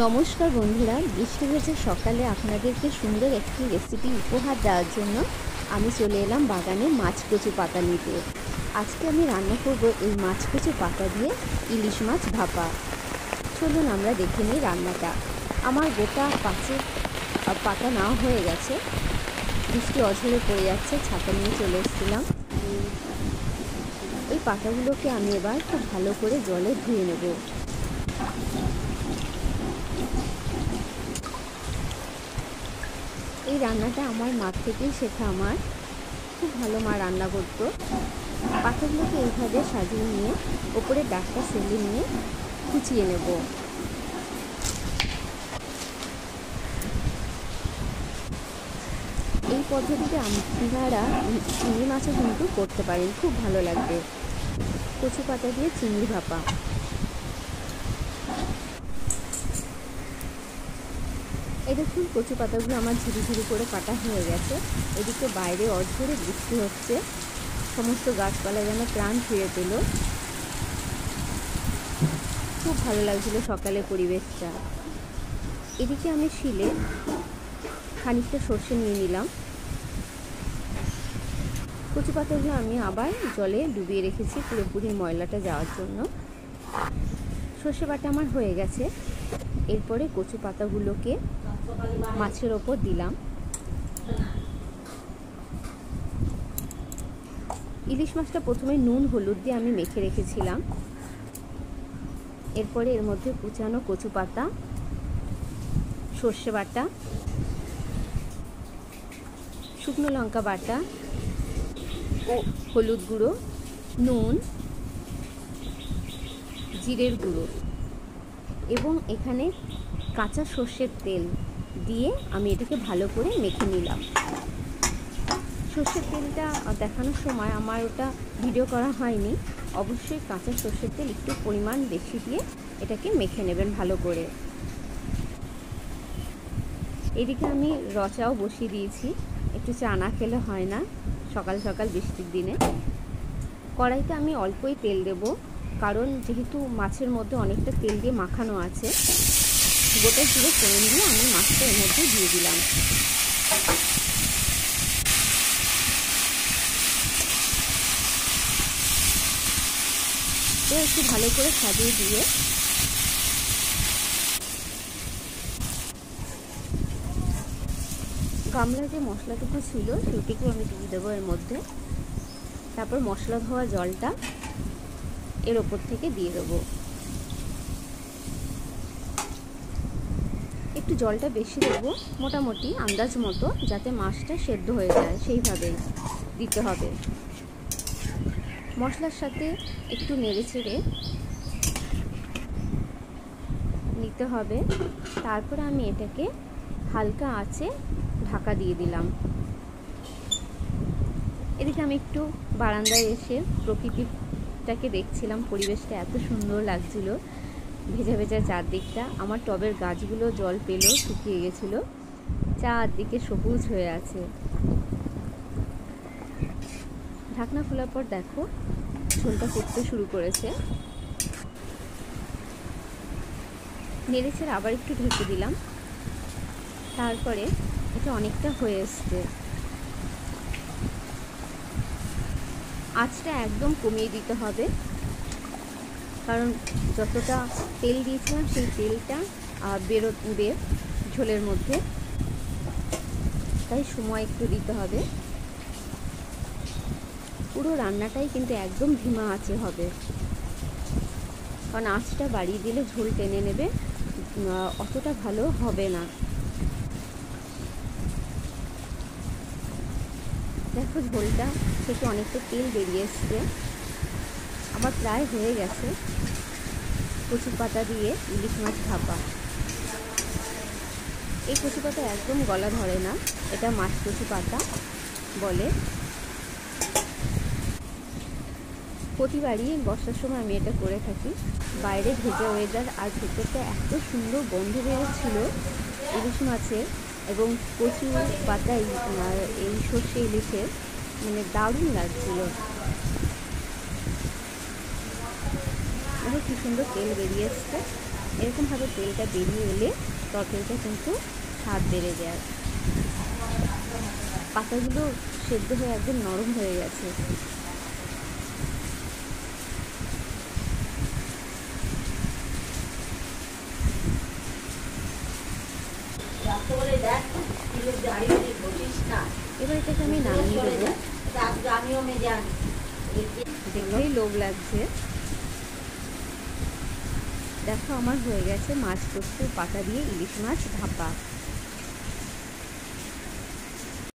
নমস্কার বন্ধুরা, বৃষ্টি ভেজা সকালে আপনাদেরকে সুন্দর একটি রেসিপি উপহার দেওয়ার জন্য আমি চলে এলাম বাগানে মাছ কচু পাতা নিতে। আজকে আমি রান্না করব এই মাছ কচু পাতা দিয়ে ইলিশ মাছ ভাপা। চলুন আমরা দেখে নিই রান্নাটা। আমার গোটা পাতা নাও হয়ে গেছে, বৃষ্টি অঝরে পড়ে যাচ্ছে, ছাতা নিয়ে চলে এসেছিলাম। এই পাতাগুলোকে আমি এবার খুব ভালো করে জলে ধুয়ে নেব। এই রান্নাটা আমার মার থেকেই শেখা। আমার খুব ভালো মা রান্না করতো। পাতাগুলোকে এইভাবে সাজিয়ে নিয়ে ওপরে ডাকটা ফেলে নিয়ে কুচিয়ে নেব। এই পদ্ধতিতে আপনারা চিংড়ি মাছও কিন্তু করতে পারেন, খুব ভালো লাগবে। কচু পাতা দিয়ে চিংড়ি ভাপা। এই দেখুন, কচু পাতাগুলো আমার ঝুড়ি ঝুড়ি করে কাটা হয়ে গেছে। এদিকে বাইরে অঝরে বৃষ্টি হচ্ছে, সমস্ত গাছপালা যেন প্রাণ ফিরে পেল। খুব ভালো লাগছিল সকালে পরিবেশটা। এদিকে আমি শিলে খানিকটা সর্ষে নিয়ে নিলাম। কচু পাতাগুলো আমি আবার জলে ডুবিয়ে রেখেছি পুরোপুরি ময়লাটা যাওয়ার জন্য। সর্ষে বাটা আমার হয়ে গেছে। এরপরে কচু পাতাগুলোকে মাছের ওপর দিলাম। ইলিশ মাছটা প্রথমে নুন হলুদ দিয়ে আমি মেখে রেখেছিলাম। এরপরে এর মধ্যে কুচানো কচু পাতা, সর্ষে বাটা, শুকনো লঙ্কা বাটা ও হলুদ গুঁড়ো, নুন, জিরের গুঁড়ো এবং এখানে কাঁচা সর্ষের তেল দিয়ে আমি এটাকে ভালো করে মেখে নিলাম। সর্ষের তেলটা দেখানোর সময় আমার ওটা ভিডিও করা হয়নি। অবশ্যই কাঁচা সর্ষের তেল একটু পরিমাণ বেশি দিয়ে এটাকে মেখে নেবেন ভালো করে। এদিকে আমি রচাও বসিয়ে দিয়েছি, একটু চা না খেলে হয় না সকাল সকাল বৃষ্টির দিনে। কড়াইতে আমি অল্পই তেল দেব, কারণ যেহেতু মাছের মধ্যে অনেকটা তেল দিয়ে মাখানো আছে। গোটা জিরে ফোড়ন দিয়ে আমি মাছটা এর মধ্যে দিয়ে দিলাম। একটু ভালো করে সাজিয়ে দিয়ে গামলা যে মশলাটুকু ছিল সেটিকে আমি দিয়ে দেবো এর মধ্যে। তারপর মশলা ধোয়া জলটা এর ওপর থেকে দিয়ে দেবো। একটু জলটা বেশি দেবো, মোটামুটি আন্দাজ মতো, যাতে মাছটা সেদ্ধ হয়ে যায় সেইভাবেই দিতে হবে। মশলার সাথে একটু নেড়ে চেড়ে নিতে হবে। তারপরে আমি এটাকে হালকা আঁচে ঢাকা দিয়ে দিলাম। এদিকে আমি একটু বারান্দায় এসে প্রকৃতিটাকে দেখছিলাম। পরিবেশটা এত সুন্দর লাগছিল, ভেজা ভেজা চারদিকটা। আমার টবের গাছগুলো জল পেল, শুকিয়ে গেছিল, চারদিকে সবুজ হয়ে আছে। ঢাকনা খোলার পর দেখো ঝোলটা ফুটতে শুরু করেছে। নেড়েচেড়ে আবার একটু ঢেকে দিলাম। তারপরে এটা অনেকটা হয়ে এসছে। আঁচটা একদম কমিয়ে দিতে হবে, কারণ যতটা তেল দিয়েছিলাম সেই তেলটা বেরোবে ঝোলের মধ্যে, তাই সময় একটু দিতে হবে। পুরো রান্নাটাই কিন্তু একদম ধিমা আঁচে হবে, কারণ আঁচটা বাড়িয়ে দিলে ঝোল টেনে নেবে, অতটা ভালো হবে না। দেখো ঝোলটা থেকে অনেকটা তেল বেরিয়ে এসছে, আবার প্রায় হয়ে গেছে। কচু পাতা দিয়ে ইলিশ মাছ ভাপা। এই কচু পাতা একদম গলা ধরে না, এটা মাছ কচু পাতা বলে। প্রতিবারই বর্ষার সময় আমি এটা করে থাকি। বাইরে ভেজা ওয়েদার আর ভেতরটা এত সুন্দর গন্ধ বেরোচ্ছিল ইলিশ মাছের এবং কচু পাতা এই সর্ষে ইলিশের, মানে দারুণ লাগছিল। দেখো কি সুন্দর তেল বেরিয়ে এসছে। এরকমভাবে তেলটা বেরিয়ে এলে তরকারিটা কিন্তু স্বাদ বেড়ে যায়। পাতাগুলো সেদ্ধ হয়ে একদম নরম হয়ে গেছে। এবার এটাকে আমি নামিয়ে দেবো। দেখলেই লোভ লাগছে। দেখো আমার হয়ে গেছে মাছ কচুর পাতা দিয়ে ইলিশ মাছ ভাপা।